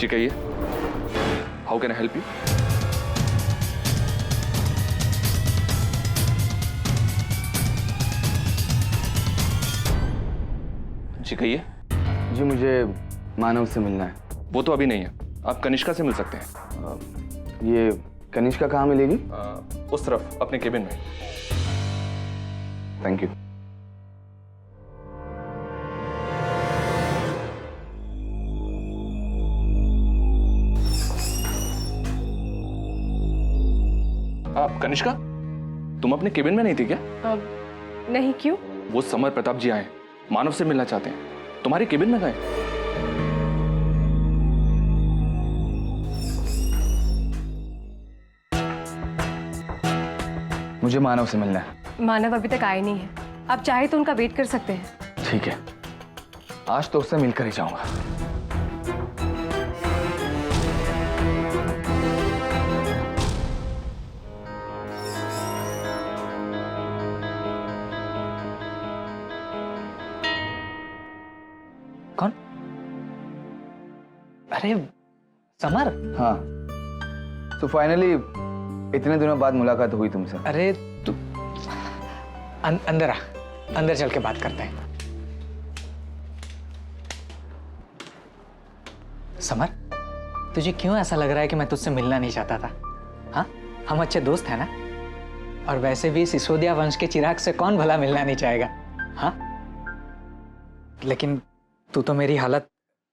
जी कहिए, how can I help you? जी कहिए। जी मुझे मानव से मिलना है। वो तो अभी नहीं है, आप कनिष्का से मिल सकते हैं। ये कनिष्का कहाँ मिलेगी? उस तरफ अपने केबिन में। Thank you. कनिष्का, तुम अपने केबिन में नहीं थी क्या? नहीं, क्यों? वो समर प्रताप जी आए, मानव से मिलना चाहते हैं, तुम्हारे केबिन में गए। मुझे मानव से मिलना है। मानव अभी तक आए नहीं है, आप चाहे तो उनका वेट कर सकते हैं। ठीक है, आज तो उससे मिलकर ही जाऊंगा। कौन? अरे समर। हाँ, तो फाइनली इतने दिनों बाद मुलाकात हुई तुमसे। अरे तू अंदर आ, अंदर चल के बात करते हैं। समर, तुझे क्यों ऐसा लग रहा है कि मैं तुझसे मिलना नहीं चाहता था? हाँ, हम अच्छे दोस्त हैं ना? और वैसे भी सिसोदिया वंश के चिराग से कौन भला मिलना नहीं चाहेगा? हाँ, लेकिन तू तो मेरी हालत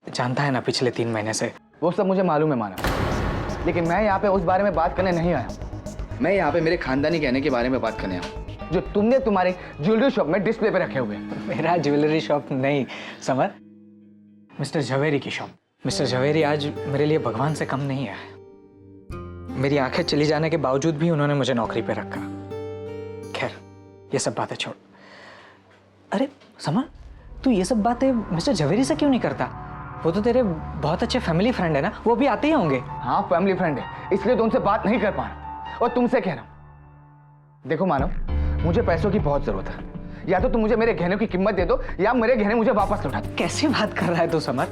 जानता है ना पिछले 3 महीने से। वो सब मुझे मालूम है मानव, लेकिन मैं यहाँ पे उस बारे में बात करने नहीं आया हूँ। मैं यहाँ पे मेरे खानदानी गहने के बारे में बात करने आया हूँ, जो तुमने तुम्हारे ज्वेलरी शॉप में डिस्प्ले पे रखे हुए। मेरा ज्वेलरी शॉप नहीं समर, मिस्टर झवेरी की शॉप। मिस्टर झवेरी आज मेरे लिए भगवान से कम नहीं है। मेरी आंखें चली जाने के बावजूद भी उन्होंने मुझे नौकरी पे रखा। खैर, ये सब बातें छोड़। अरे समर, तू ये सब बातें मिस्टर झवेरी से क्यों नहीं करता? वो तो तेरे बहुत अच्छे फैमिली फ्रेंड है ना, वो भी आते ही होंगे। हाँ, फैमिली फ्रेंड है, इसलिए तो उनसे बात नहीं कर पा रहा। और तुमसे कह रहा हूँ, देखो मानव, मुझे पैसों की बहुत जरूरत है। या तो तुम मुझे मेरे गहनों की कीमत दे दो, या मेरे गहने मुझे वापस लौटा दो। कैसी बात कर रहा है तू समर?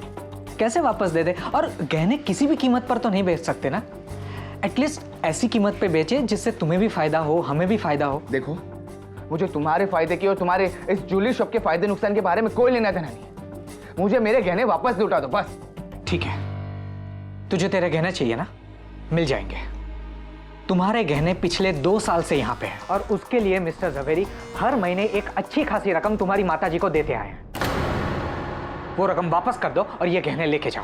कैसे वापस दे दे? और गहने किसी भी कीमत पर तो नहीं बेच सकते ना। एटलीस्ट ऐसी कीमत पे बेचे जिससे तुम्हें भी फायदा हो, हमें भी फायदा हो। देखो, मुझे तुम्हारे फायदे की और तुम्हारे इस ज्वेलरी शॉप के फायदे नुकसान के बारे में कोई लेना देना नहीं है। मुझे मेरे गहने वापस लौटा दो बस। ठीक है, तुझे तेरे गहने चाहिए ना, मिल जाएंगे। तुम्हारे गहने पिछले 2 साल से यहाँ पे हैं और उसके लिए मिस्टर झवेरी हर महीने एक अच्छी खासी रकम तुम्हारी माताजी को देते आए हैं। वो रकम वापस कर दो और ये गहने लेके जाओ।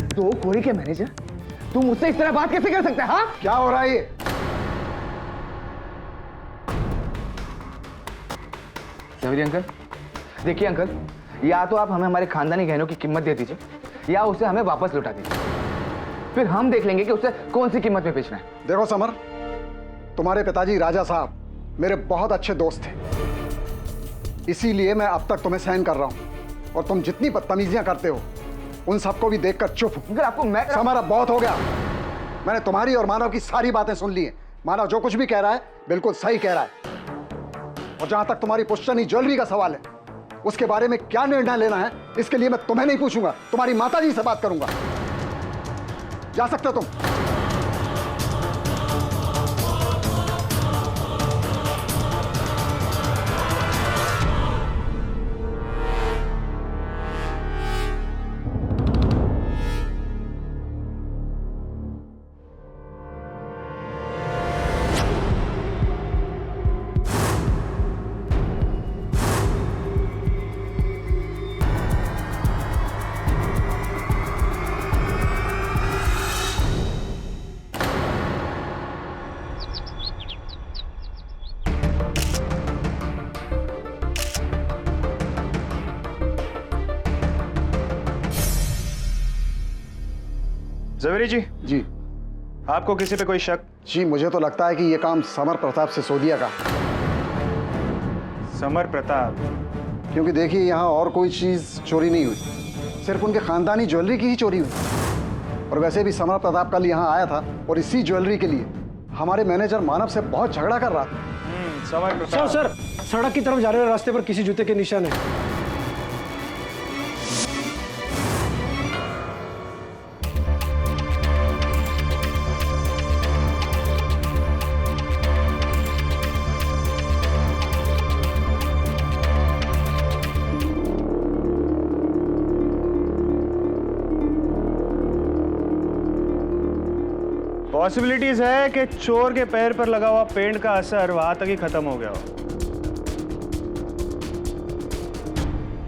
तो कोई के मैनेजर, तुम मुझसे इस तरह बात कैसे कर सकते हैं? हाँ, क्या हो रहा है ये? झवेरी अंकल, देखिए अंकल, या तो आप हमें हमारे खानदानी गहनों की कीमत दे दीजिए, या उसे हमें वापस लौटा दीजिए। फिर हम देख लेंगे कि उसे कौन सी कीमत पे बेचना है। देखो समर, तुम्हारे पिताजी राजा साहब मेरे बहुत अच्छे दोस्त थे, इसीलिए मैं अब तक तुम्हें सहन कर रहा हूं। और तुम जितनी बदतमीजियां करते हो उन सबको भी देखकर चुप हूं। अगर आपको मैं समर, अब बहुत हो गया। मैंने तुम्हारी और मानव की सारी बातें सुन ली हैं। मानव जो कुछ भी कह रहा है बिल्कुल सही कह रहा है। और जहां तक तुम्हारी पुश्तनी ज्वेलरी का सवाल है, उसके बारे में क्या निर्णय लेना है इसके लिए मैं तुम्हें नहीं पूछूंगा, तुम्हारी माताजी से बात करूंगा। जा सकते हो तुम। झवेरी जी, जी आपको किसी पे कोई शक? जी, मुझे तो लगता है कि यह काम समर प्रताप सिसोदिया का। समर प्रताप? क्योंकि देखिए, यहाँ और कोई चीज चोरी नहीं हुई, सिर्फ उनके खानदानी ज्वेलरी की ही चोरी हुई। और वैसे भी समर प्रताप कल यहाँ आया था और इसी ज्वेलरी के लिए हमारे मैनेजर मानव से बहुत झगड़ा कर रहा था। समर प्रताप। सर, सड़क की तरफ जा रहे रास्ते पर किसी जूते के निशान है। पॉसिबिलिटीज है कि चोर के पैर पर लगा हुआ पेंट का असर वहां तक ही खत्म हो गया हो।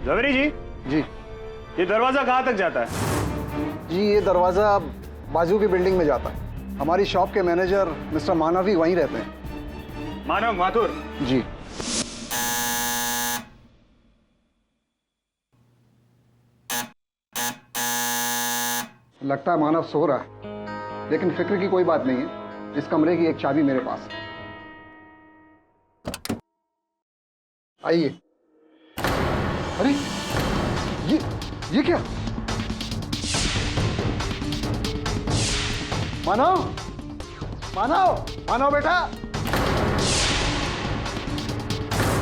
जवेरी जी, जी ये दरवाजा कहाँ तक जाता है? जी, ये दरवाज़ा बाजू की बिल्डिंग में जाता है। हमारी शॉप के मैनेजर मिस्टर मानव भी वहीं रहते हैं। मानव माथुर। जी। लगता है मानव सो रहा है, लेकिन फिक्र की कोई बात नहीं है। इस कमरे की एक चाबी मेरे पास है। आइए। अरे ये क्या? मानव, मानव, मानव बेटा,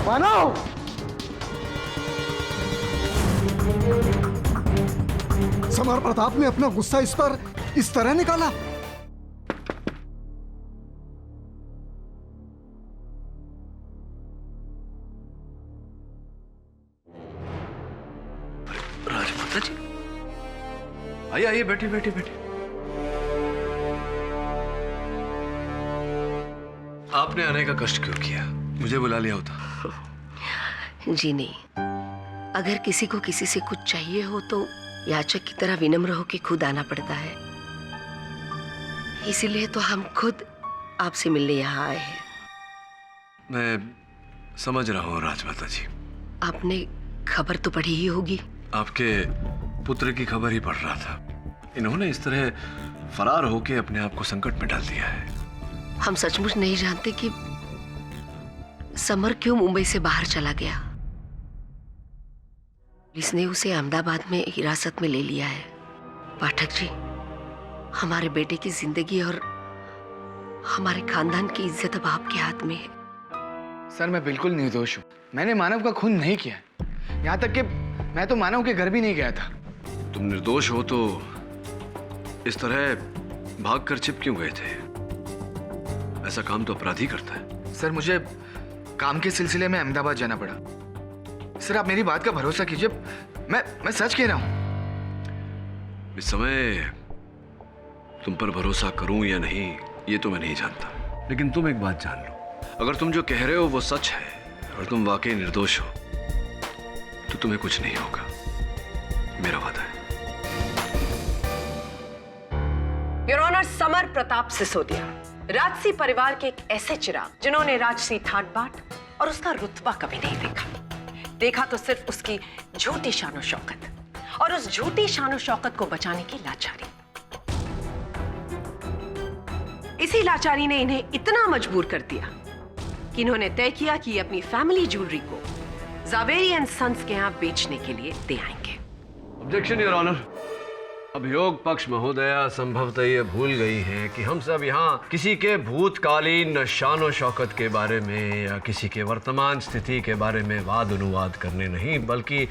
मानव। समर प्रताप ने अपना गुस्सा इस पर इस तरह निकाला। राजमाता जी, आइए आइए, बैठिए बैठिए बैठिए। आपने आने का कष्ट क्यों किया? मुझे बुला लिया होता। जी नहीं, अगर किसी को किसी से कुछ चाहिए हो तो याचक की तरह विनम्र होकर खुद आना पड़ता है। इसीलिए तो हम खुद आपसे मिलने यहाँ आए हैं। मैं समझ रहा हूँ राजमाता जी। आपने खबर तो पढ़ी ही होगी। आपके पुत्र की खबर ही पढ़ रहा था। इन्होंने इस तरह फरार होकर अपने आप को संकट में डाल दिया है। हम सचमुच नहीं जानते कि समर क्यों मुंबई से बाहर चला गया। पुलिस ने उसे अहमदाबाद में हिरासत में ले लिया है। पाठक जी, हमारे बेटे की जिंदगी और हमारे खानदान की इज्जत अब आपके हाथ में है। सर, मैं बिल्कुल निर्दोष हूँ। मैंने मानव का खून नहीं किया। यहाँ तक कि मैं तो मानव के घर भी नहीं गया था। तुम निर्दोष हो तो इस तरह भागकर छिप क्यों गए थे? ऐसा काम तो अपराधी करता है। सर, मुझे काम के सिलसिले में अहमदाबाद जाना पड़ा। सर, आप मेरी बात का भरोसा कीजिए। मैं सच कह रहा हूँ। इस समय तुम पर भरोसा करूं या नहीं ये तो मैं नहीं जानता, लेकिन तुम एक बात जान लो, अगर तुम जो कह रहे हो वो सच है और तुम वाकई निर्दोष हो तो तुम्हें कुछ नहीं होगा, मेरा वादा है। योर ऑनर, समर प्रताप सिसोदिया राजसी परिवार के एक ऐसे चिराग जिन्होंने राजसी ठाट बाट और उसका रुतबा कभी नहीं देखा तो सिर्फ उसकी झूठी शानो शौकत और उस झूठी शानो शौकत को बचाने की लाचारी। इसी लाचारी ने इन्हें इतना मजबूर कर दिया कि इन्होंने तय किया कि अपनी फैमिली ज्वेलरी को जावेरी एंड सन्स के यहां बेचने के लिए दे आएंगे। Objection your honour. अभियोग पक्ष महोदया संभवतः ये भूल गई है कि हम सब यहाँ किसी के भूतकालीन शानो शौकत के बारे में या किसी के वर्तमान स्थिति के बारे में वाद अनुवाद करने नहीं, बल्कि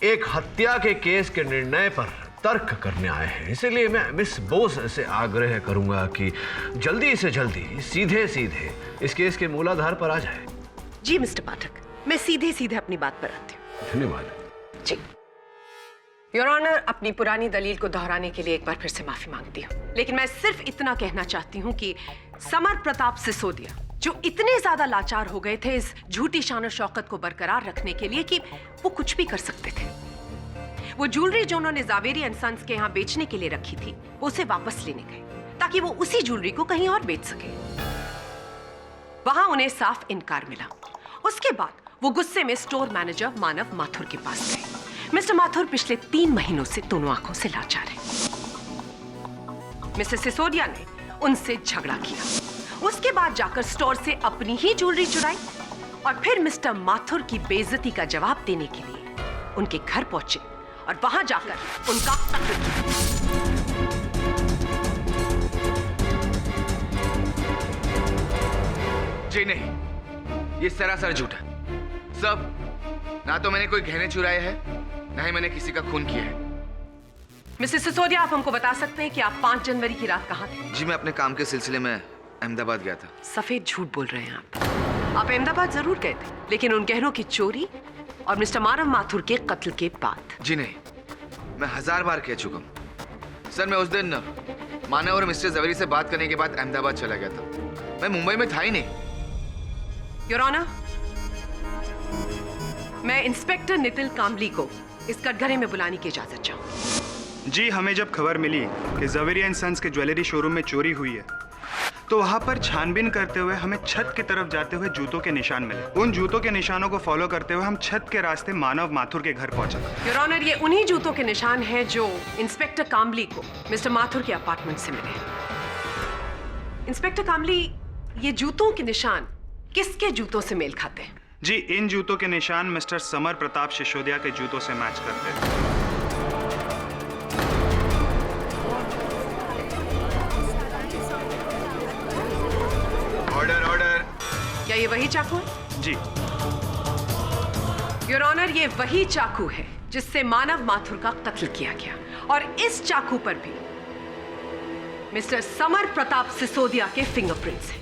एक हत्या के केस के निर्णय पर तर्क करने आए हैं। इसलिए मैं मिस बोस से आग्रह करूंगा कि जल्दी से जल्दी सीधे सीधे इस केस के मूलाधार पर आ जाए। जी मिस्टर पाठक, मैं सीधे सीधे अपनी बात पर आती हूँ। धन्यवाद। जी योर ऑनर, अपनी पुरानी दलील को दोहराने के लिए एक बार फिर से माफी मांगती हूँ, लेकिन मैं सिर्फ इतना कहना चाहती हूँ कि समर प्रताप सिसोदिया जो इतने ज्यादा लाचार हो गए थे इस झूठी शानो शौकत को बरकरार रखने के लिए कि वो कुछ भी कर सकते थे। वो ज्वेलरी जो उन्होंने जावेरी एंड सन्स के यहाँ बेचने के लिए रखी थी वो उसे वापस लेने गए ताकि वो उसी ज्वेलरी को कहीं और बेच सके। वहां उन्हें साफ इनकार मिला। उसके बाद वो गुस्से में स्टोर मैनेजर मानव माथुर के पास गए। मिस्टर माथुर पिछले 3 महीनों से दोनों आंखों से लाचार है। मिस्टर सिसोदिया ने उनसे झगड़ा किया। उसके बाद जाकर स्टोर से अपनी ही ज्वेलरी चुराई और फिर मिस्टर माथुर की बेइज्जती का जवाब देने के लिए उनके घर पहुंचे और वहां जाकर उनका कत्ल किया। जी नहीं, ये सरासर झूठ है। सब ना तो मैंने कोई गहने चुराए हैं ना ही मैंने किसी का खून किया है। मिस्टर सिसोदिया, आप हमको बता सकते हैं कि आप 5 जनवरी की रात कहाँ थे? जी, मैं अपने काम के सिलसिले में अहमदाबाद गया था। सफेद झूठ बोल रहे हैं आप अहमदाबाद जरूर गए थे, लेकिन उन गहनों की चोरी और मिस्टर मानव माथुर के कत्ल के बाद। जी नहीं, मैं 1000 बार कह चुका हूँ। सर, मैं उस दिन मानव और मिस्टर जवेरी से बात करने के बाद अहमदाबाद चला गया था। मैं मुंबई में था ही नहीं। योर ऑनर, मैं इंस्पेक्टर नितिन कामली को इस कटघरे में बुलाने की इजाजत चाहूँ। जी, हमें जब खबर मिली कि जवेरी एंड सन्स के ज्वेलरी शोरूम में चोरी हुई है, तो वहां पर छानबीन करते हुए हमें छत की तरफ जाते हुए जूतों के निशान मिले। उन जूतों के निशानों को फॉलो करते हुए हम छत के रास्ते मानव माथुर के घर पहुंचा। योर ऑनर, ये उन्हीं जूतों के निशान हैं जो इंस्पेक्टर कामली को मिस्टर माथुर के अपार्टमेंट से मिले। इंस्पेक्टर कामली, ये जूतों के निशान किसके जूतों से मेल खाते हैं? जी, इन जूतों के निशान मिस्टर समर प्रताप सिसोदिया के जूतों से मैच करते हैं। Order order. क्या ये वही चाकू है? जी, योर ऑनर, ये वही चाकू है जिससे मानव माथुर का कत्ल किया गया, और इस चाकू पर भी मिस्टर समर प्रताप सिसोदिया के फिंगरप्रिंट्स हैं।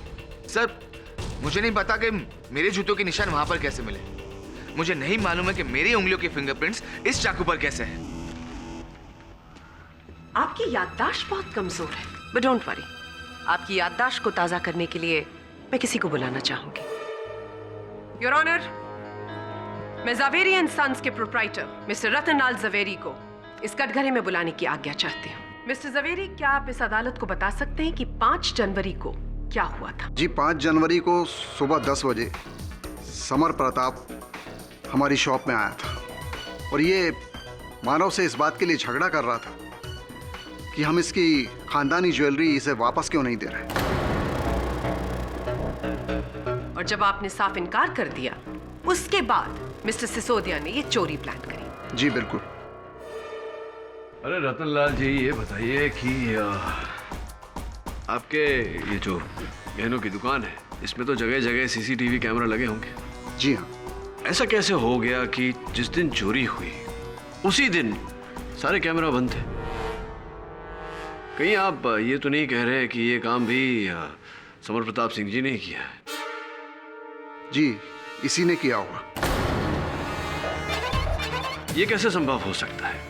सर, मुझे नहीं पता कि मेरे जूतों के निशान वहां पर कैसे मिले। मुझे नहीं मालूम है कि मेरी उंगलियों के फिंगरप्रिंट्स इस चाकू पर कैसे हैं। आपकी याददाश्त बहुत कमजोर है, बट डोंट वरी, आपकी याददाश्त को ताजा करने के लिए मैं किसी को बुलाना चाहूंगी। योर ऑनर, मैं जवेरी एंड सन्स के प्रोप्राइटर मिस्टर रतनलाल जवेरी को इस कटघरे में बुलाने की आज्ञा चाहती हूँ। मिस्टर जवेरी, क्या आप इस अदालत को बता सकते हैं कि 5 जनवरी को क्या हुआ था? जी, 5 जनवरी को सुबह 10 बजे समर प्रताप हमारी शॉप में आया था और ये मानव से इस बात के लिए झगड़ा कर रहा था कि हम इसकी खानदानी ज्वेलरी इसे वापस क्यों नहीं दे रहे। और जब आपने साफ इनकार कर दिया, उसके बाद मिस्टर सिसोदिया ने ये चोरी प्लान करी। जी बिल्कुल। अरे रतनलाल जी, ये बताइए कि आपके ये जो गहनों की दुकान है, इसमें तो जगह जगह सीसीटीवी कैमरा लगे होंगे। जी हाँ। ऐसा कैसे हो गया कि जिस दिन चोरी हुई उसी दिन सारे कैमरा बंद थे? कहीं आप ये तो नहीं कह रहे कि ये काम भी समर प्रताप सिंह जी ने किया है? जी, इसी ने किया होगा। ये कैसे संभव हो सकता है?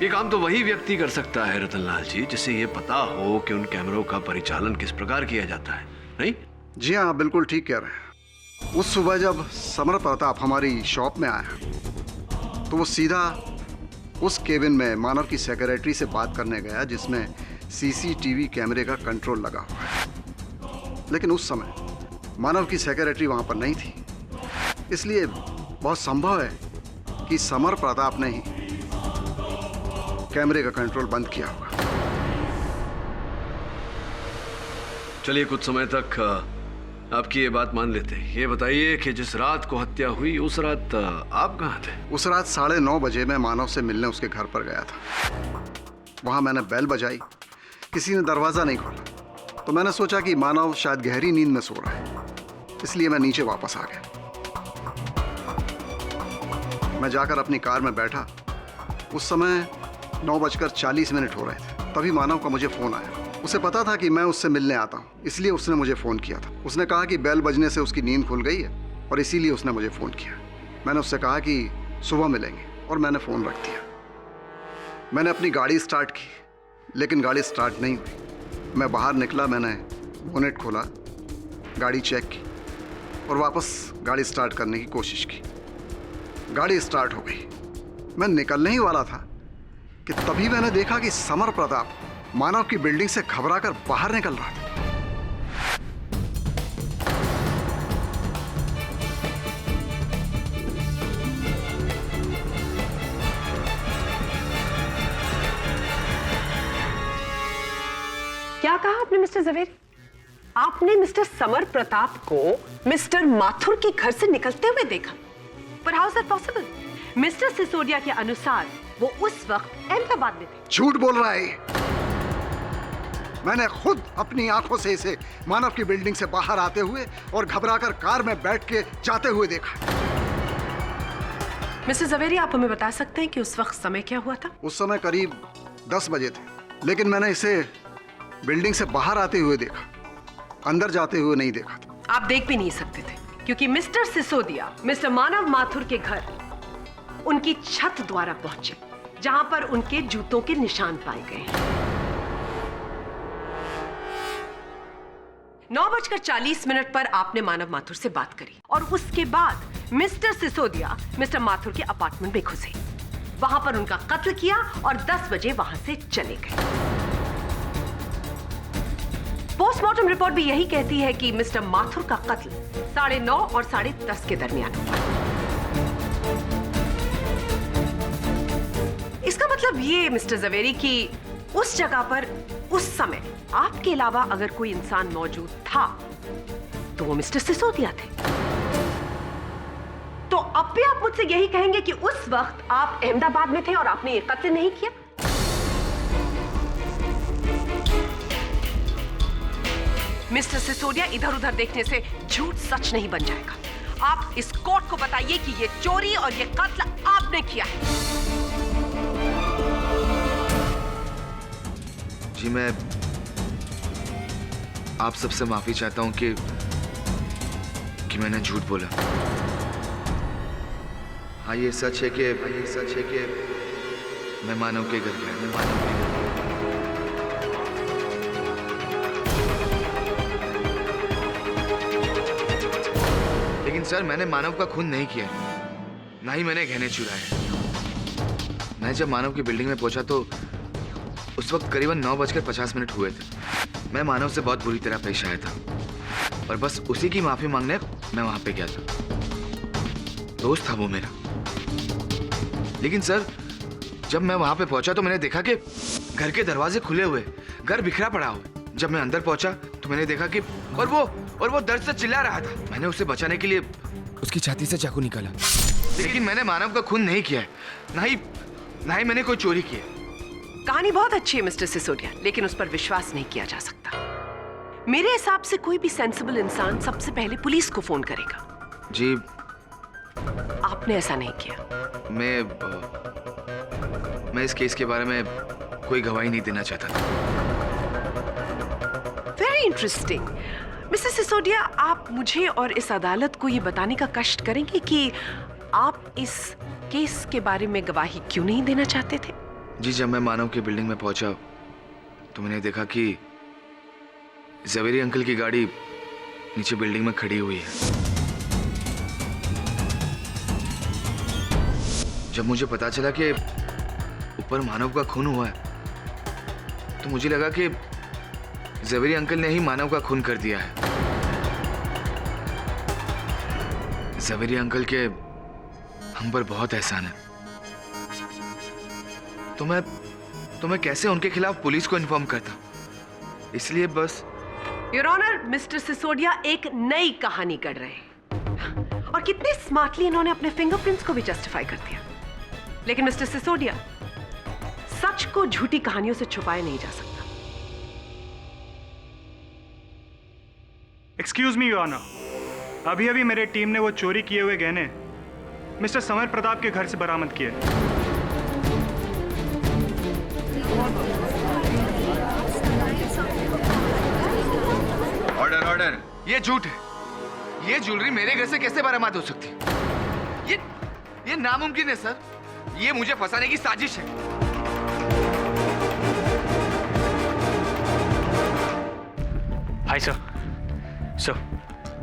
ये काम तो वही व्यक्ति कर सकता है रतनलाल जी, जिसे ये पता हो कि उन कैमरों का परिचालन किस प्रकार किया जाता है, नहीं? जी हाँ, बिल्कुल ठीक कह रहे हैं। उस सुबह जब समर प्रताप हमारी शॉप में आया तो वो सीधा उस केबिन में मानव की सेक्रेटरी से बात करने गया जिसमें सीसीटीवी कैमरे का कंट्रोल लगा हुआ है। लेकिन उस समय मानव की सेक्रेटरी वहां पर नहीं थी, इसलिए बहुत संभव है कि समर प्रताप ने ही कैमरे का कंट्रोल बंद किया होगा। चलिए, कुछ समय तक आपकी ये बात मान लेते हैं। ये बताइए कि जिस रात को हत्या हुई उस रात आप कहाँ थे? उस रात 9:30 बजे मैं मानव से मिलने उसके घर पर गया था। वहां मैंने बेल बजाई, किसी ने दरवाजा नहीं खोला, तो मैंने सोचा कि मानव शायद गहरी नींद में सो रहा है, इसलिए मैं नीचे वापस आ गया। मैं जाकर अपनी कार में बैठा। उस समय 9:40 हो रहे थे। तभी मानव का मुझे फोन आया। उसे पता था कि मैं उससे मिलने आता हूँ, इसलिए उसने मुझे फ़ोन किया था। उसने कहा कि बेल बजने से उसकी नींद खुल गई है और इसीलिए उसने मुझे फ़ोन किया। मैंने उससे कहा कि सुबह मिलेंगे और मैंने फ़ोन रख दिया। मैंने अपनी गाड़ी स्टार्ट की, लेकिन गाड़ी स्टार्ट नहीं हुई। मैं बाहर निकला, मैंने बोनेट खोला, गाड़ी चेक की और वापस गाड़ी स्टार्ट करने की कोशिश की। गाड़ी स्टार्ट हो गई। मैं निकलने ही वाला था कि तभी मैंने देखा कि समर प्रताप मानव की बिल्डिंग से घबराकर बाहर निकल रहा था। क्या कहा आपने मिस्टर जवेरी? आपने मिस्टर समर प्रताप को मिस्टर माथुर के घर से निकलते हुए देखा? पर how is that possible? Mister Sisodia के अनुसार वो उस वक्त अहमदाबाद में थे। झूठ बोल रहा है। मैंने खुद अपनी आंखों से इसे मानव की बिल्डिंग से बाहर आते हुए और घबराकर कार में बैठ के जाते हुए देखा। मिस्टर जवेरी, आप हमें बता सकते हैं कि उस वक्त समय क्या हुआ था? उस समय करीब 10 बजे थे, लेकिन मैंने इसे बिल्डिंग से बाहर आते हुए देखा, अंदर जाते हुए नहीं देखा था। आप देख भी नहीं सकते थे क्योंकि मिस्टर सिसोदिया मिस्टर मानव माथुर के घर उनकी छत द्वारा पहुंचे, जहां पर उनके जूतों के निशान पाए गए। 9:40 पर आपने मानव माथुर से बात करी और उसके बाद मिस्टर सिसोदिया मिस्टर माथुर के अपार्टमेंट में घुसे, वहां पर उनका कत्ल किया और 10 बजे वहां से चले गए। पोस्टमार्टम रिपोर्ट भी यही कहती है कि मिस्टर माथुर का कत्ल 9:30 और 10:30 के दरमियान हुआ। इसका मतलब ये मिस्टर जवेरी कि उस जगह पर उस समय आपके अलावा अगर कोई इंसान मौजूद था तो वो मिस्टर सिसोदिया थे। तो अब भी आप मुझसे यही कहेंगे कि उस वक्त आप अहमदाबाद में थे और आपने ये कत्ल नहीं किया? मिस्टर सिसोदिया, इधर उधर देखने से झूठ सच नहीं बन जाएगा। आप इस कोर्ट को बताइए कि ये चोरी और ये कत्ल आपने किया है। जी मैं आप सबसे माफी चाहता हूं कि मैंने झूठ बोला। हाँ ये सच है कि मैं मानव के घर गया। लेकिन सर मैंने मानव का खून नहीं किया, ना ही मैंने गहने चुराए। मैं जब मानव की बिल्डिंग में पहुंचा तो उस वक्त करीबन 9:50 हुए थे। मैं मानव से बहुत बुरी तरह पेश आया था और बस उसी की माफी मांगने मैं वहां पे गया था। दोस्त था वो मेरा। लेकिन सर जब मैं वहां पे पहुंचा तो मैंने देखा कि घर के दरवाजे खुले हुए, घर बिखरा पड़ा हुआ। जब मैं अंदर पहुंचा तो मैंने देखा कि और वो दर्द से चिल्ला रहा था। मैंने उसे बचाने के लिए उसकी छाती से चाकू निकाला। लेकिन मैंने मानव का खून नहीं किया है, ना ही मैंने कोई चोरी की है। कहानी बहुत अच्छी है मिस्टर सिसोदिया, लेकिन उस पर विश्वास नहीं किया जा सकता। मेरे हिसाब से कोई भी सेंसिबल इंसान सबसे पहले पुलिस को फोन करेगा। जी आपने ऐसा नहीं किया। मैं इस केस के बारे में कोई गवाही नहीं देना चाहता था। Very interesting. मिस्टर सिसोदिया, आप मुझे और इस अदालत को ये बताने का कष्ट करेंगे कि आप इस केस के बारे में गवाही क्यों नहीं देना चाहते थे? जी जब मैं मानव की बिल्डिंग में पहुंचा तो मैंने देखा कि जवेरी अंकल की गाड़ी नीचे बिल्डिंग में खड़ी हुई है। जब मुझे पता चला कि ऊपर मानव का खून हुआ है तो मुझे लगा कि जवेरी अंकल ने ही मानव का खून कर दिया है। जवेरी अंकल के हम पर बहुत एहसान है। तो मैं कैसे उनके खिलाफ पुलिस को इन्फॉर्म करता? इसलिए बस। योर ऑनर, मिस्टर सिसोदिया एक नई कहानी कर रहे हैं और कितने स्मार्टली इन्होंने अपने फिंगरप्रिंट्स को भी जस्टिफाई कर दिया। लेकिन मिस्टर सिसोदिया, सच को झूठी कहानियों से छुपाया नहीं जा सकता। एक्सक्यूज मी योर ऑनर, अभी मेरे टीम ने वो चोरी किए हुए गहने मिस्टर समर प्रताप के घर से बरामद किए। ऑर्डर। ये झूठ है। ये ज्वेलरी मेरे घर से कैसे बरामद हो सकती है? ये नामुमकिन है सर। ये मुझे फंसाने की साजिश है। हाय सर,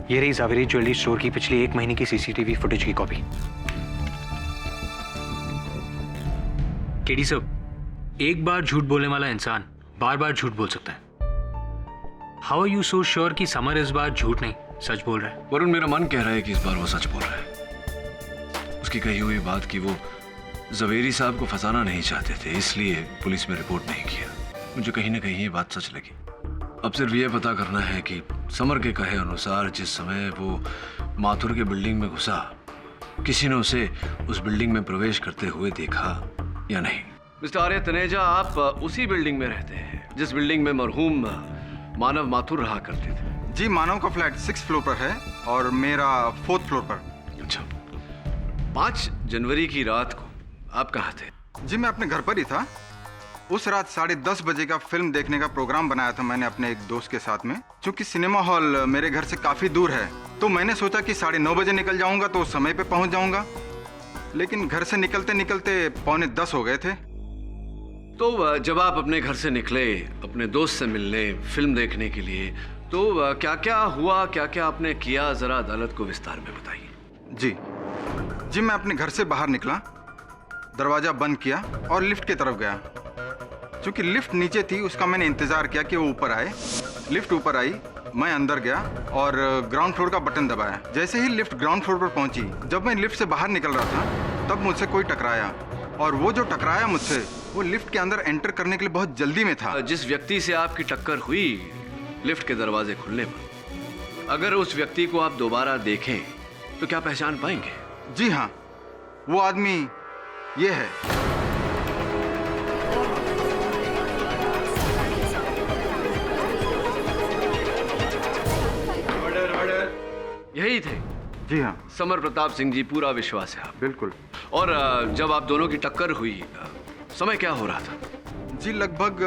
ये रही ज़ावेरी ज्वेलरी स्टोर की पिछली 1 महीने की सीसीटीवी फुटेज की कॉपी। केडी सर, एक बार झूठ बोलने वाला इंसान बार बार झूठ बोल सकता है। How are you so sure कि समर इस बार झूठ नहीं सच बोल रहा है? वरुण, मेरा मन कह रहा है कि इस बार वो सच बोल रहा है। उसकी कही हुई बात कि वो जवेरी साहब को फंसाना नहीं चाहते थे, इसलिए पुलिस में रिपोर्ट नहीं किया। मुझे कहीं ना कहीं ये बात सच लगी। अब सिर्फ ये पता करना है कि समर के कहे अनुसार जिस समय वो माथुर के बिल्डिंग में घुसा, किसी ने उसे उस बिल्डिंग में प्रवेश करते हुए देखा या नहीं। मिस्टर आर्य तनेजा, आप उसी बिल्डिंग में रहते हैं जिस बिल्डिंग में मरहूम मानव माथुर रहा करते थे? जी, मानव का फ्लैट 6th फ्लोर पर है और मेरा 4th फ्लोर पर। अच्छा, 5 जनवरी की रात को आप कहाँ थे? जी, मैं अपने घर पर ही था। उस रात 10:30 बजे का फिल्म देखने का प्रोग्राम बनाया था मैंने अपने एक दोस्त के साथ में। क्योंकि सिनेमा हॉल मेरे घर से काफ़ी दूर है तो मैंने सोचा कि 9:30 बजे निकल जाऊंगा तो समय पे पहुंच जाऊंगा। लेकिन घर से निकलते निकलते 9:45 हो गए थे। तो जब आप अपने घर से निकले अपने दोस्त से मिलने, फिल्म देखने के लिए, तो क्या क्या हुआ, क्या क्या आपने किया, जरा अदालत को विस्तार में बताइए। जी, मैं अपने घर से बाहर निकला, दरवाज़ा बंद किया और लिफ्ट की तरफ गया। क्योंकि लिफ्ट नीचे थी, उसका मैंने इंतज़ार किया कि वो ऊपर आए। लिफ्ट ऊपर आई, मैं अंदर गया और ग्राउंड फ्लोर का बटन दबाया। जैसे ही लिफ्ट ग्राउंड फ्लोर पर पहुंची, जब मैं लिफ्ट से बाहर निकल रहा था, तब मुझसे कोई टकराया, और वो जो टकराया मुझसे, वो लिफ्ट के अंदर एंटर करने के लिए बहुत जल्दी में था। जिस व्यक्ति से आपकी टक्कर हुई लिफ्ट के दरवाजे खुलने पर, अगर उस व्यक्ति को आप दोबारा देखें तो क्या पहचान पाएंगे? जी हाँ, वो आदमी ये है। यही थे? जी हाँ, समर प्रताप सिंह जी, पूरा विश्वास है आप। बिल्कुल। और जब आप दोनों की टक्कर हुई, समय क्या हो रहा था? जी, लगभग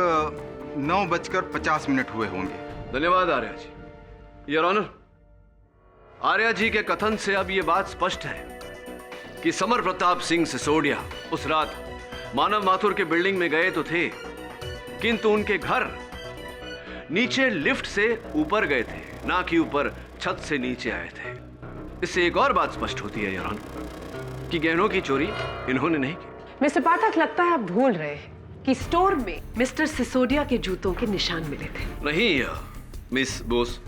9:50 हुए होंगे। धन्यवाद आर्या जी। योर ऑनर, आर्या जी के कथन से अब यह बात स्पष्ट है कि समर प्रताप सिंह सिसोदिया उस रात मानव माथुर के बिल्डिंग में गए तो थे, किंतु उनके घर नीचे लिफ्ट से ऊपर गए थे, ना कि ऊपर छत से नीचे आए थे। इससे एक और बात स्पष्ट होती है योर ऑनर कि गहनों की चोरी इन्होंने नहीं की। मिस्टर पाठक, लगता है आप भूल रहे हैं कि स्टोर में मिस्टर सिसोदिया के जूतों के निशान मिले थे। नहीं मिस बोस,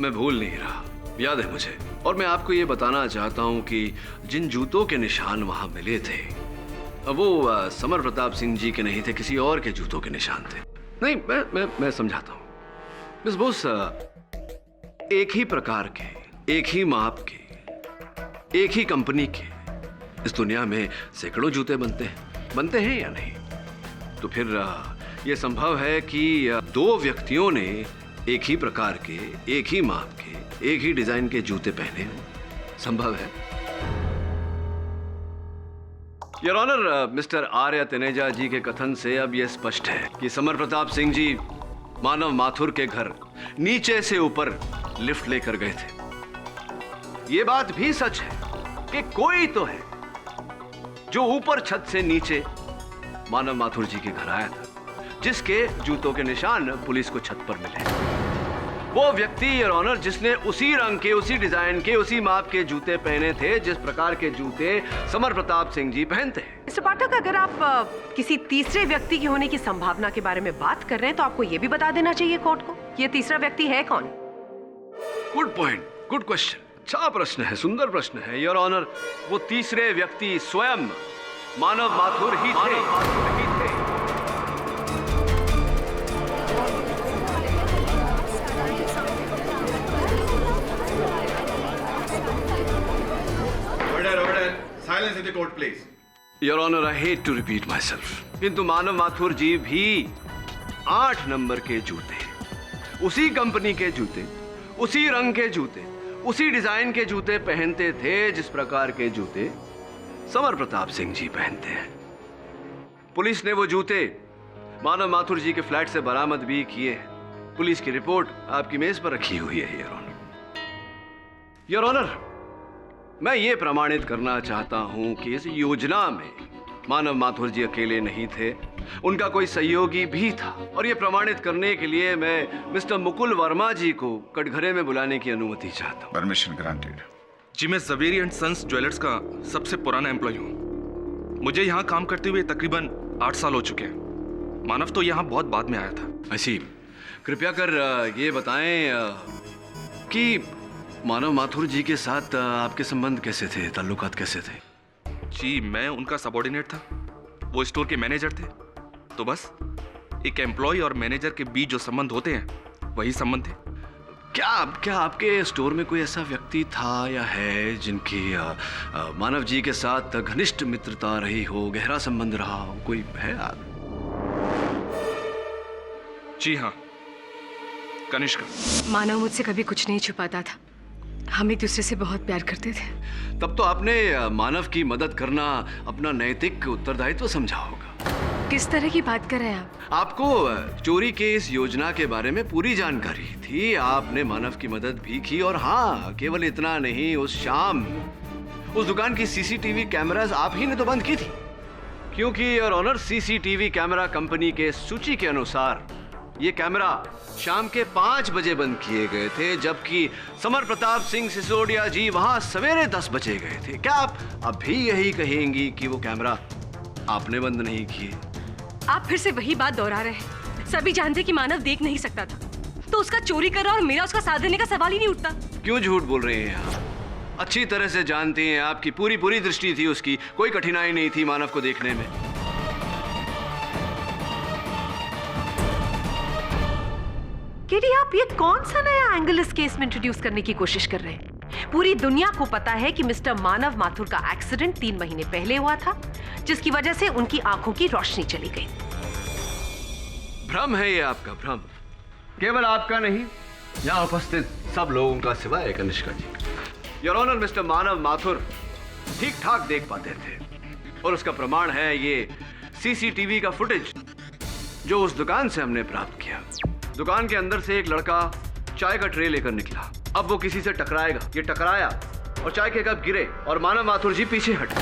मैं भूल नहीं रहा, याद है मुझे। और मैं आपको ये बताना चाहता हूं कि जिन जूतों के निशान वहां मिले थे, वो समर प्रताप सिंह जी के नहीं थे, किसी और के जूतों के निशान थे। नहीं, मैं समझाता हूं। मिस बोस, एक ही प्रकार के, एक ही माप के, एक ही कंपनी के इस दुनिया में सैकड़ों जूते बनते हैं या नहीं? तो फिर यह संभव है कि दो व्यक्तियों ने एक ही प्रकार के, एक ही माप के, एक ही डिजाइन के जूते पहने हों। संभव है। Your honour, mister Arya Taneja ji के कथन से अब यह स्पष्ट है कि समर प्रताप सिंह जी मानव माथुर के घर नीचे से ऊपर लिफ्ट लेकर गए थे। यह बात भी सच है कि कोई तो है जो ऊपर छत से नीचे मानव माथुर जी के घर आया था, जिसके जूतों के निशान पुलिस को छत पर मिले। वो व्यक्ति योर ऑनर जिसने उसी रंग के, उसी डिजाइन के, उसी माप के जूते पहने थे जिस प्रकार के जूते समर प्रताप सिंह जी पहनते हैं। मिस्टर पाठक, अगर आप किसी तीसरे व्यक्ति के होने की संभावना के बारे में बात कर रहे हैं तो आपको यह भी बता देना चाहिए कोर्ट को, यह तीसरा व्यक्ति है कौन? Good point, good question. अच्छा प्रश्न है, सुंदर प्रश्न है योर ऑनर। वो तीसरे व्यक्ति स्वयं मानव माथुर ही थे। Silence in the court, please. Your honour, I hate to repeat myself, किंतु मानव माथुर जी भी 8 नंबर के जूते, उसी कंपनी के जूते, उसी रंग के जूते, उसी डिजाइन के जूते पहनते थे जिस प्रकार के जूते समर प्रताप सिंह जी पहनते हैं। पुलिस ने वो जूते मानव माथुर जी के फ्लैट से बरामद भी किए हैं। पुलिस की रिपोर्ट आपकी मेज पर रखी हुई है योर ऑनर। योर ऑनर, मैं ये प्रमाणित करना चाहता हूं कि इस योजना में मानव माथुर जी अकेले नहीं थे, उनका कोई सहयोगी भी था। और ये प्रमाणित करने के लिए मैं मिस्टर मुकुल वर्मा जी को कटघरे में बुलाने की अनुमति चाहता हूं। Permission granted. जी, मैं ज़वेरी एंड सन्स ज्वेलर्स का सबसे पुराना एम्प्लॉय हूँ। मुझे यहाँ काम करते हुए तकरीबन 8 साल हो चुके हैं। मानव तो यहाँ बहुत बाद में आया था। ऐसी कृपया कर ये बताएं कि मानव माथुर जी के साथ आपके संबंध कैसे थे, ताल्लुकात कैसे थे? जी, मैं उनका सबऑर्डिनेट था, वो स्टोर के मैनेजर थे। तो बस एक एम्प्लॉय और मैनेजर के बीच जो संबंध होते हैं वही संबंध थे। क्या आपके स्टोर में कोई ऐसा व्यक्ति था या है जिनकी मानव जी के साथ घनिष्ठ मित्रता रही हो, गहरा संबंध रहा हो? कोई है आप? जी हाँ, कनिष्का। मानव मुझसे कभी कुछ नहीं छुपाता था, हम एक दूसरे से बहुत प्यार करते थे। तब तो आपने मानव की मदद करना अपना नैतिक उत्तरदायित्व समझा होगा। किस तरह की बात कर रहे हैं आप? आपको चोरी के इस योजना के बारे में पूरी जानकारी थी, आपने मानव की मदद भी की। और हाँ, केवल इतना नहीं, उस शाम उस दुकान की सीसीटीवी कैमरास आप ही ने तो बंद की थी, क्योंकि your honour CCTV camera company के सूची के अनुसार ये कैमरा शाम के 5 बजे बंद किए गए थे, जबकि समर प्रताप सिंह सिसोदिया जी वहां सवेरे 10 बजे गए थे। क्या आप अभी यही कहेंगी कि वो कैमरा आपने बंद नहीं किए? आप फिर से वही बात दोहरा रहे हैं। सभी जानते कि मानव देख नहीं सकता था, तो उसका चोरी कर रहा और मेरा उसका साथ देने का सवाल ही नहीं उठता। क्यों झूठ बोल रही हैं आप? अच्छी तरह से जानती हैं, आपकी पूरी दृष्टि थी उसकी, कोई कठिनाई नहीं थी मानव को देखने में। केडी, आप ये कौन सा नया एंगल इस केस में इंट्रोड्यूस करने की कोशिश कर रहे हैं? पूरी दुनिया को पता है कि मिस्टर मानव माथुर का एक्सीडेंट 3 महीने पहले हुआ था, जिसकी वजह से उनकी आंखों की रोशनी चली गई। भ्रम है ये आपका, भ्रम। केवल आपका नहीं, यहाँ उपस्थित सब लोगों का सिवाय कनिष्का जी। योर ऑनर, मिस्टर मानव माथुर ठीक ठाक देख पाते थे, और उसका प्रमाण है ये सीसीटीवी का फुटेज जो उस दुकान से हमने प्राप्त किया। दुकान के अंदर से एक लड़का चाय का ट्रे लेकर निकला। अब वो किसी से टकराएगा, ये टकराया और चाय के कप गिरे और मानव माथुर जी पीछे हटे।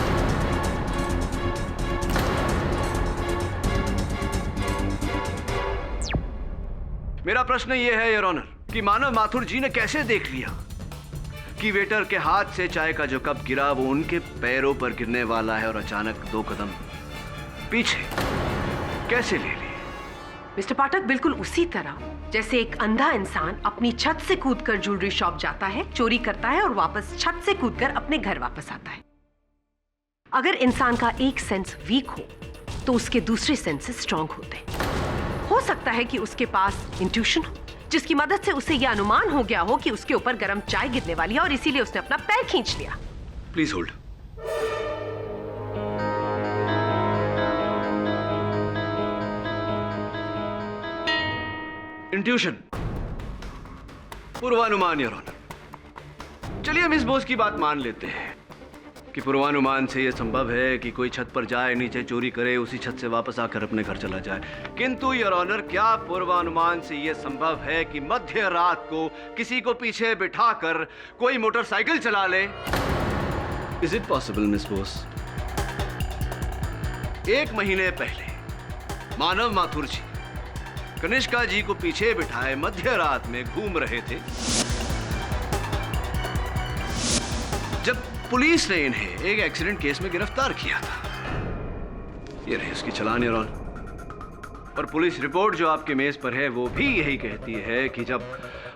मेरा प्रश्न ये है योर ऑनर कि मानव माथुर जी ने कैसे देख लिया कि वेटर के हाथ से चाय का जो कप गिरा वो उनके पैरों पर गिरने वाला है, और अचानक 2 कदम पीछे कैसे ले लिए? मिस्टर पाठक, बिल्कुल उसी तरह जैसे एक अंधा इंसान अपनी छत से कूदकर ज्वेलरी शॉप जाता है, चोरी करता है और वापस छत से कूदकर अपने घर वापस आता है। अगर इंसान का एक सेंस वीक हो तो उसके दूसरे सेंसेस स्ट्रांग होते हैं। हो सकता है कि उसके पास इंट्यूशन हो, जिसकी मदद से उसे यह अनुमान हो गया हो कि उसके ऊपर गर्म चाय गिरने वाली है और इसीलिए उसने अपना पैर खींच लिया। Please hold. इंट्यूशन, पूर्वानुमान योर ऑनर। चलिए हम इस बोस की बात मान लेते हैं कि पूर्वानुमान से यह संभव है कि कोई छत पर जाए, नीचे चोरी करे, उसी छत से वापस आकर अपने घर चला जाए। किंतु योर ऑनर, क्या पूर्वानुमान से यह संभव है कि मध्य रात को किसी को पीछे बिठाकर कोई मोटरसाइकिल चला ले? Is it possible miss Bose? 1 महीने पहले मानव माथुर जी कनिष्का जी को पीछे बिठाए मध्य रात में घूम रहे थे, जब पुलिस ने इन्हें एक एक्सीडेंट केस में गिरफ्तार किया था। ये रही उसकी चालान योर ऑनर। और पुलिस रिपोर्ट जो आपके मेज पर है वो भी यही कहती है कि जब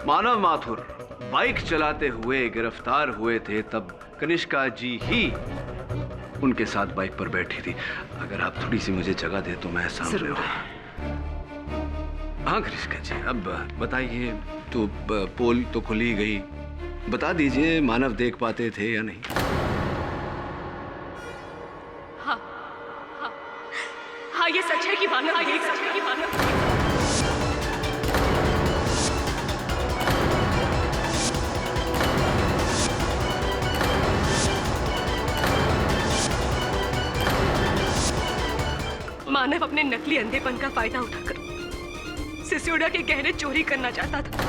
मानव माथुर बाइक चलाते हुए गिरफ्तार हुए थे तब कनिष्का जी ही उनके साथ बाइक पर बैठी थी। अगर आप थोड़ी सी मुझे जगह दे तो मैं सामने। हाँ कनिष्का जी, अब बताइए, तो पोल तो खुली गई, बता दीजिए मानव देख पाते थे या नहीं? हाँ, ये सच है कि मानव देख सकता है। मानव अपने नकली अंधेपन का फायदा उठाकर सिसोदिया के गहने चोरी करना चाहता था।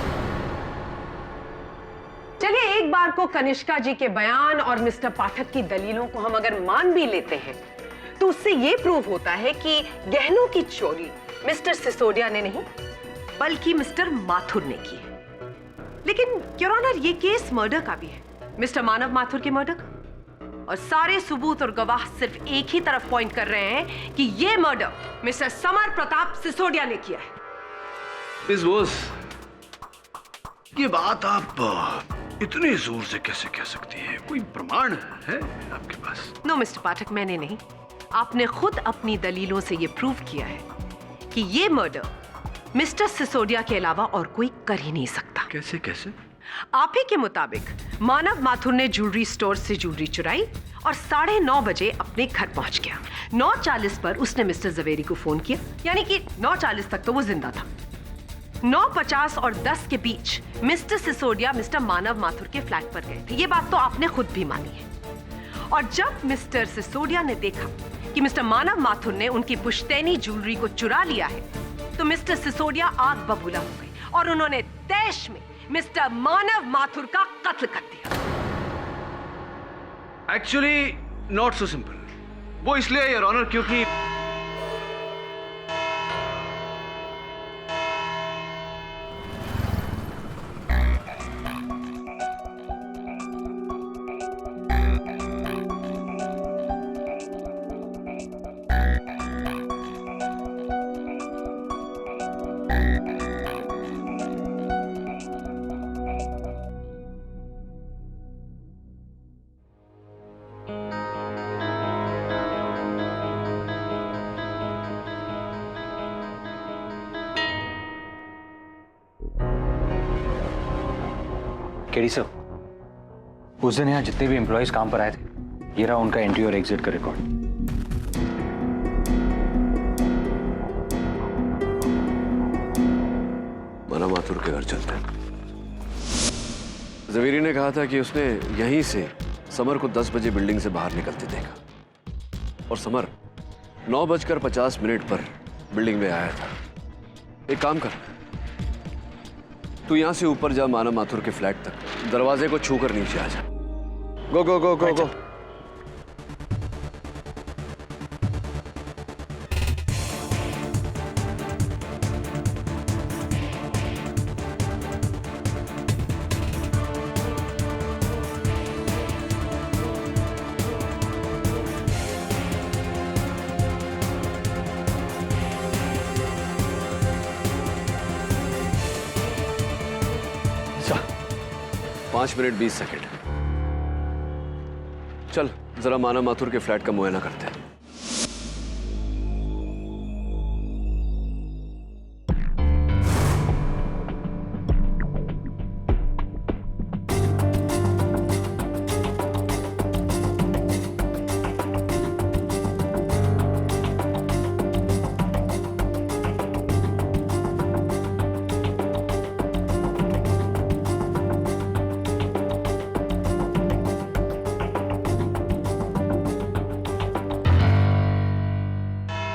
चलिए, एक बार को कनिष्का जी के बयान और मिस्टर पाठक की दलीलों को हम अगर मान भी लेते हैं तो उससे यह प्रूव होता है कि गहनों की चोरी मिस्टर सिसोदिया ने नहीं बल्कि मिस्टर माथुर ने की है। लेकिन योर ऑनर, ये केस मर्डर का भी है, मिस्टर मानव माथुर के मर्डर का। और सारे सबूत और गवाह सिर्फ एक ही तरफ पॉइंट कर रहे हैं कि यह murder mister summer Pratap Sisodia ने किया है। मिस बोस, ये बात आप इतने जोर से कैसे कह सकती हैं? कोई प्रमाण है आपके पास? नो मिस्टर पाठक, मैंने नहीं, आपने खुद अपनी दलीलों से यह प्रूव किया है कि यह मर्डर मिस्टर सिसोदिया के अलावा और कोई कर ही नहीं सकता। कैसे कैसे? आप ही के मुताबिक मानव माथुर ने ज्वेलरी स्टोर से ज्वेलरी चुराई और 9:30 बजे अपने घर पहुंच गया। 9:40 पर उसने मिस्टर जवेरी को फोन किया, यानी कि 9:40 तक तो वो जिंदा था। 9:50 और 10 के बीच मिस्टर सिसोदिया मिस्टर मानव माथुर के फ्लैट पर गए थे। ये बात तो आपने खुद भी मानी है। और जब मिस्टर सिसोदिया ने देखा कि मिस्टर मानव माथुर ने उनकी पुश्तैनी ज्वेलरी को चुरा लिया है तो मिस्टर सिसोदिया आग बबूला हो गए और उन्होंने तैश में मिस्टर मानव माथुर का कत्ल कर दिया। Actually not so simple. वो इसलिए योर ऑनर क्योंकि केडी सर, उस दिन यहाँ जितने भी एम्प्लॉयज काम पर आए थे, ये रहा उनका एंट्री और एग्जिट का रिकॉर्ड। माना माथुर के घर चलते हैं। जवेरी ने कहा था कि उसने यहीं से समर को 10 बजे बिल्डिंग से बाहर निकलते देखा और समर 9:50 पर बिल्डिंग में आया था। एक काम कर, तू यहां से ऊपर जा माना माथुर के फ्लैट तक, दरवाजे को छू कर नीचे आ जा। Go go go go go. Sir, 5 minute 20 second. चल जरा माना माथुर के फ्लैट का मुआयना करते हैं।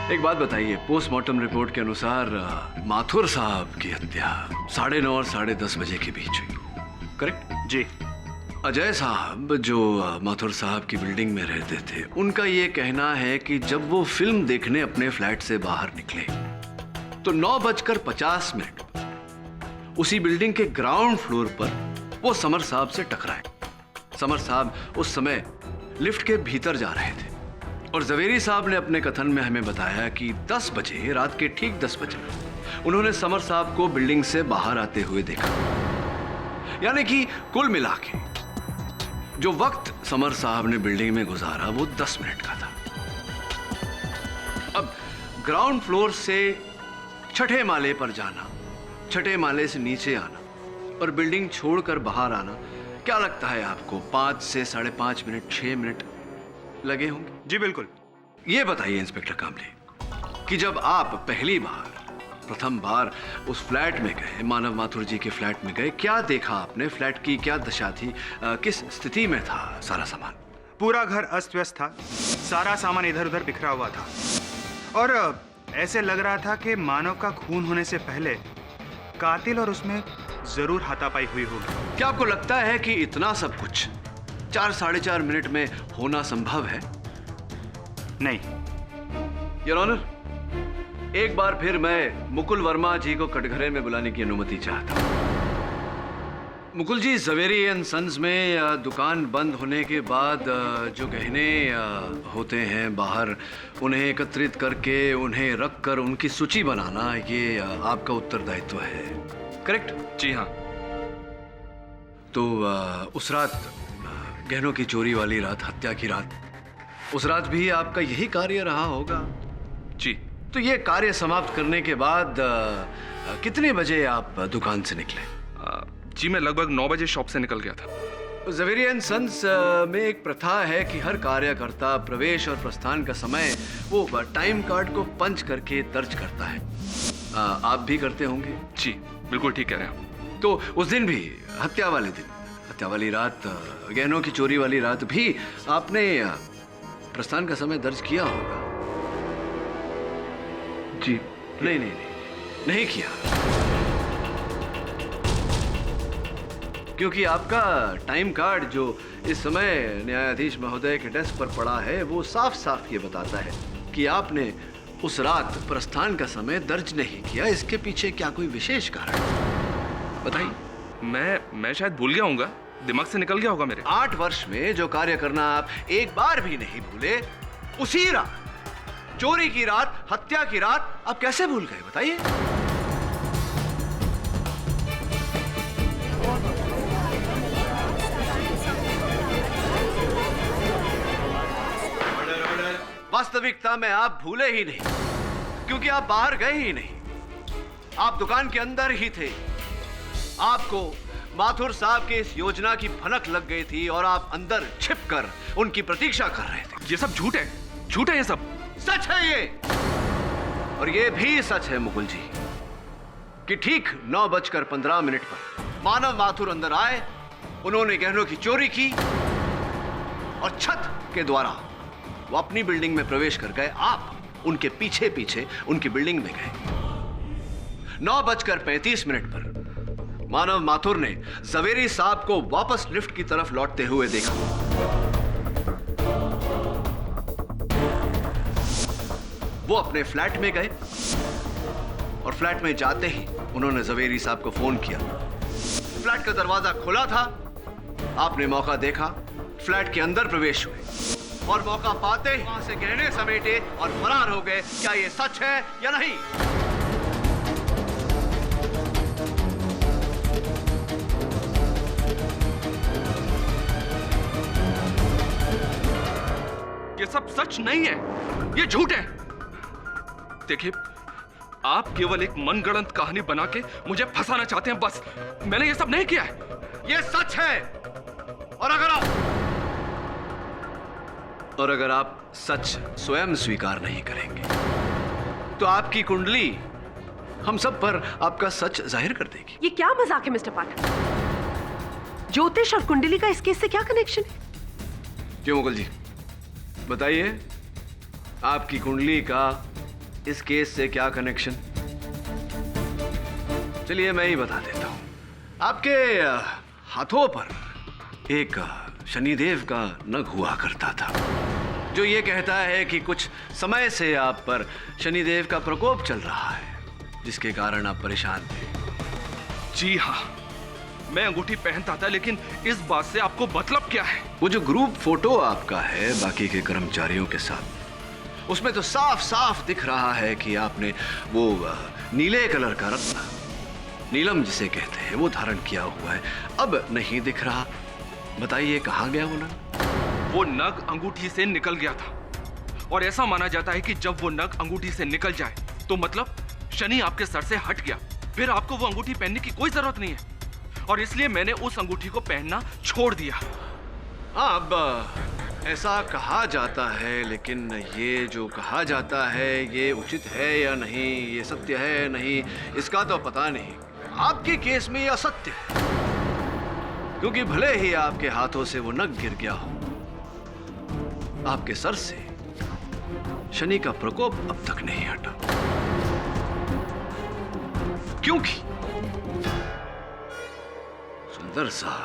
एक बात बताइए, पोस्टमार्टम रिपोर्ट के अनुसार माथुर साहब की हत्या 9:30 और 10:30 बजे के बीच हुई, करेक्ट? जी। अजय साहब जो माथुर साहब की बिल्डिंग में रहते थे, उनका ये कहना है कि जब वो फिल्म देखने अपने फ्लैट से बाहर निकले तो 9:50 पर उसी बिल्डिंग के ग्राउंड फ्लोर पर वो समर साहब से टकराए। समर साहब उस समय लिफ्ट के भीतर जा रहे थे और जवेरी साहब ने अपने कथन में हमें बताया कि 10 बजे, रात के ठीक 10 बजे उन्होंने समर साहब को बिल्डिंग से बाहर आते हुए देखा। यानी कि कुल मिला के जो वक्त समर साहब ने बिल्डिंग में गुजारा वो 10 मिनट का था। अब ग्राउंड फ्लोर से छठे माले पर जाना, छठे माले से नीचे आना और बिल्डिंग छोड़कर बाहर आना, क्या लगता है आपको 5 से 5.5 मिनट, 6 मिनट लगे होंगे? जी बिल्कुल। ये बताइए इंस्पेक्टर कामले कि जब आप प्रथम बार उस फ्लैट में गए, मानव माथुर जी के फ्लैट में गए, क्या देखा आपने? फ्लैट की क्या दशा थी? किस स्थिति में था सारा सामान? पूरा घर अस्त व्यस्त था, सारा सामान इधर उधर बिखरा हुआ था और ऐसे लग रहा था कि मानव का खून होने से पहले कातिल और उसमें जरूर हाथापाई हुई होगी। क्या आपको लगता है कि इतना सब कुछ 4-4.5 मिनट में होना संभव है? नहीं। योर ऑनर, एक बार फिर मैं मुकुल वर्मा जी को कटघरे में बुलाने की अनुमति चाहता हूं। मुकुल जी, जवेरी एंड सन्स में दुकान बंद होने के बाद जो गहने होते हैं बाहर, उन्हें एकत्रित करके उन्हें रख कर उनकी सूची बनाना, ये आपका उत्तरदायित्व है, करेक्ट? जी हाँ। तो उस रात, गहनों की चोरी वाली रात, हत्या की रात, उस रात भी आपका यही कार्य रहा होगा? जी। तो ये कार्य समाप्त करने के बाद कितने बजे आप दुकान से निकले? जी मैं लगभग 9 बजे शॉप से निकल गया था। जवेरी एंड सन्स में एक प्रथा है कि हर कार्यकर्ता प्रवेश और प्रस्थान का समय वो टाइम कार्ड को पंच करके दर्ज करता है। आप भी करते होंगे? जी बिल्कुल ठीक कह रहे हैं। तो उस दिन भी, हत्या वाले दिन, हत्या वाली रात, गहनों की चोरी वाली रात भी आपने प्रस्थान का समय दर्ज किया होगा? जी नहीं किया, क्योंकि आपका टाइम कार्ड जो इस समय न्यायाधीश महोदय के डेस्क पर पड़ा है वो साफ साफ ये बताता है कि आपने उस रात प्रस्थान का समय दर्ज नहीं किया। इसके पीछे क्या कोई विशेष कारण? बताइए। मैं शायद भूल गया हूँगा, दिमाग से निकल गया होगा मेरे। 8 वर्ष में जो कार्य करना आप एक बार भी नहीं भूले, उसी रात, चोरी की रात, हत्या की रात, आप कैसे भूल गए? बताइए। वास्तविकता में आप भूले ही नहीं, क्योंकि आप बाहर गए ही नहीं, आप दुकान के अंदर ही थे। आपको माथुर साहब की इस योजना की भनक लग गई थी और आप अंदर छिपकर उनकी प्रतीक्षा कर रहे थे। ये सब झूठ है, झूठ है ये सब। सच है ये, और ये भी सच है मुकुल जी कि ठीक 9:15 पर मानव माथुर अंदर आए, उन्होंने गहनों की चोरी की और छत के द्वारा वो अपनी बिल्डिंग में प्रवेश कर गए। आप उनके पीछे पीछे उनकी बिल्डिंग में गए। 9:35 पर मानव माथुर ने जवेरी साहब को वापस लिफ्ट की तरफ लौटते हुए देखा। वो अपने फ्लैट में गए और फ्लैट में जाते ही उन्होंने जवेरी साहब को फोन किया। फ्लैट का दरवाजा खुला था, आपने मौका देखा, फ्लैट के अंदर प्रवेश हुए और मौका पाते ही वहां से गहने समेटे और फरार हो गए। क्या ये सच है या नहीं? ये सब सच नहीं है, ये झूठ है। देखिए, आप केवल एक मनगढ़ंत कहानी बना के मुझे फंसाना चाहते हैं, बस। मैंने ये सब नहीं किया है। ये सच है। और अगर आप सच स्वयं स्वीकार नहीं करेंगे तो आपकी कुंडली हम सब पर आपका सच जाहिर कर देगी। ये क्या मजाक है मिस्टर पाठक? ज्योतिष और कुंडली का इस केस से क्या कनेक्शन है? क्यों मुकुल जी, बताइए, आपकी कुंडली का इस केस से क्या कनेक्शन? चलिए मैं ही बता देता हूं। आपके हाथों पर एक शनिदेव का नग हुआ करता था, जो ये कहता है कि कुछ समय से आप पर शनिदेव का प्रकोप चल रहा है, जिसके कारण आप परेशान थे। जी हाँ, मैं अंगूठी पहनता था, लेकिन इस बात से आपको मतलब क्या है? वो जो ग्रुप फोटो आपका है बाकी के कर्मचारियों के साथ, उसमें तो साफ साफ दिख रहा है कि आपने वो नीले कलर का रत्न, नीलम जिसे कहते हैं, वो धारण किया हुआ है। अब नहीं दिख रहा, बताइए कहाँ गया वो नग? वो नग अंगूठी से निकल गया था, और ऐसा माना जाता है कि जब वो नग अंगूठी से निकल जाए तो मतलब शनि आपके सर से हट गया, फिर आपको वो अंगूठी पहनने की कोई जरूरत नहीं है, और इसलिए मैंने उस अंगूठी को पहनना छोड़ दिया। हाँ, अब ऐसा कहा जाता है, लेकिन ये जो कहा जाता है ये उचित है या नहीं, ये सत्य है या नहीं, इसका तो पता नहीं। आपके केस में ये असत्य है, क्योंकि भले ही आपके हाथों से वो नग गिर गया हो, आपके सर से शनि का प्रकोप अब तक नहीं हटा, क्योंकि सुंदर सा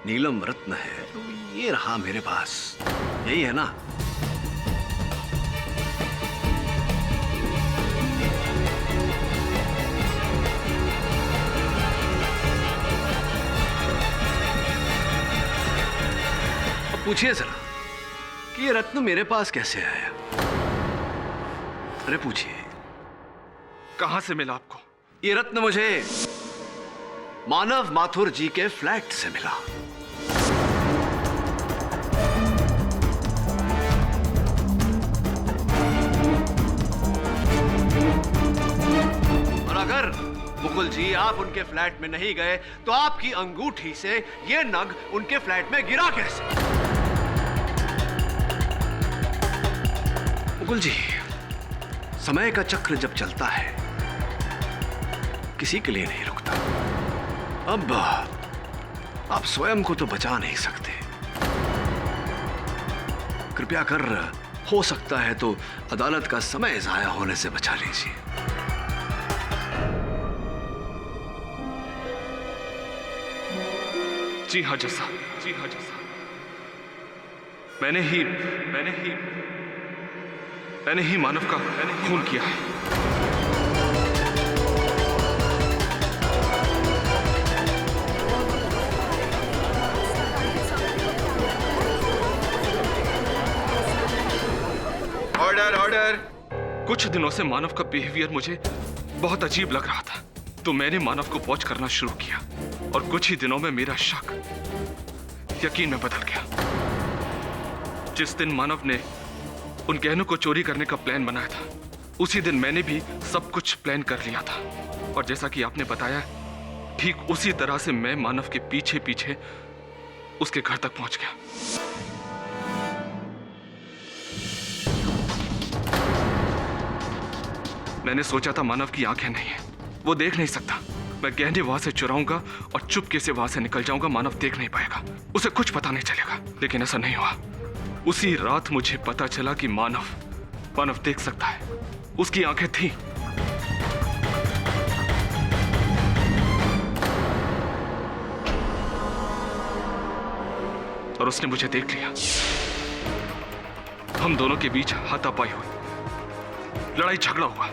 नीलम रत्न है। तो ये रहा मेरे पास, यही है ना? पूछिए जरा कि ये रत्न मेरे पास कैसे आया? अरे पूछिए। कहां से मिला आपको? ये रत्न मुझे मानव माथुर जी के फ्लैट से मिला। और अगर मुकुल जी आप उनके फ्लैट में नहीं गए तो आपकी अंगूठी से ये नग उनके फ्लैट में गिरा कैसे? मुकुल जी, समय का चक्र जब चलता है किसी के लिए नहीं रुकता। अब आप स्वयं को तो बचा नहीं सकते, कृपया कर, हो सकता है तो अदालत का समय जाया होने से बचा लीजिए। जी हाँ जैसा, जी हाँ जैसा, मैंने ही मानव का खून किया है। Order order. कुछ दिनों से मानव का बिहेवियर मुझे बहुत अजीब लग रहा था, तो मैंने मानव को वॉच करना शुरू किया, और कुछ ही दिनों में मेरा शक यकीन में बदल गया। जिस दिन मानव ने उन गहनों को चोरी करने का प्लान बनाया था, उसी दिन मैंने भी सब कुछ प्लान कर लिया था। और जैसा कि आपने बताया, ठीक उसी तरह से मैं मानव के पीछे पीछे उसके घर तक पहुंच गया। मैंने सोचा था मानव की आंखें नहीं है, वो देख नहीं सकता। मैं गहने वहां से चुराऊंगा और चुपके से वहां से निकल जाऊंगा, मानव देख नहीं पाएगा, उसे कुछ पता नहीं चलेगा। लेकिन ऐसा नहीं हुआ। उसी रात मुझे पता चला कि मानव देख सकता है, उसकी आंखें थी। और उसने मुझे देख लिया। हम दोनों के बीच हाथापाई हुई, लड़ाई झगड़ा हुआ।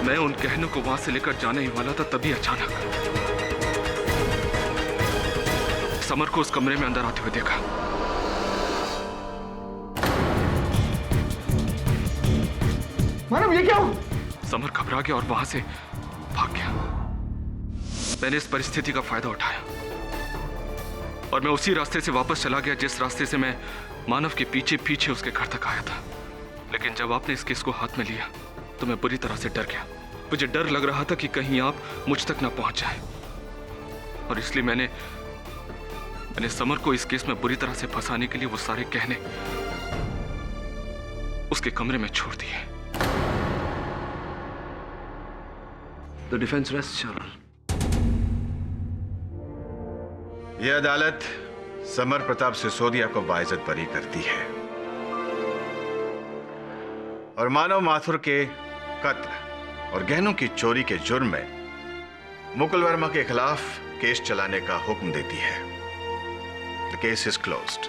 मैं उन गहनों को वहां से लेकर जाने ही वाला था, तभी अचानक समर को उस कमरे में अंदर आते हुए देखा। मानव, ये क्या हुआ? समर घबरा गया और वहां से भाग गया। मैंने इस परिस्थिति का फायदा उठाया और मैं उसी रास्ते से वापस चला गया जिस रास्ते से मैं मानव के पीछे पीछे उसके घर तक आया था। लेकिन जब आपने इस केस को हाथ में लिया तो मैं बुरी तरह से डर गया। मुझे डर लग रहा था कि कहीं आप मुझ तक ना पहुंच जाए, और इसलिए मैंने समर को इस केस में बुरी तरह से फंसाने के लिए वो सारे गहने उसके कमरे में छोड़ दिए। The defense rests, Your Honor. यह अदालत समर प्रताप सिसोदिया को बाइज्जत बरी करती है और मानव माथुर के कत्ल और गहनों की चोरी के जुर्म में मुकुल वर्मा के खिलाफ केस चलाने का हुक्म देती है। The case is closed.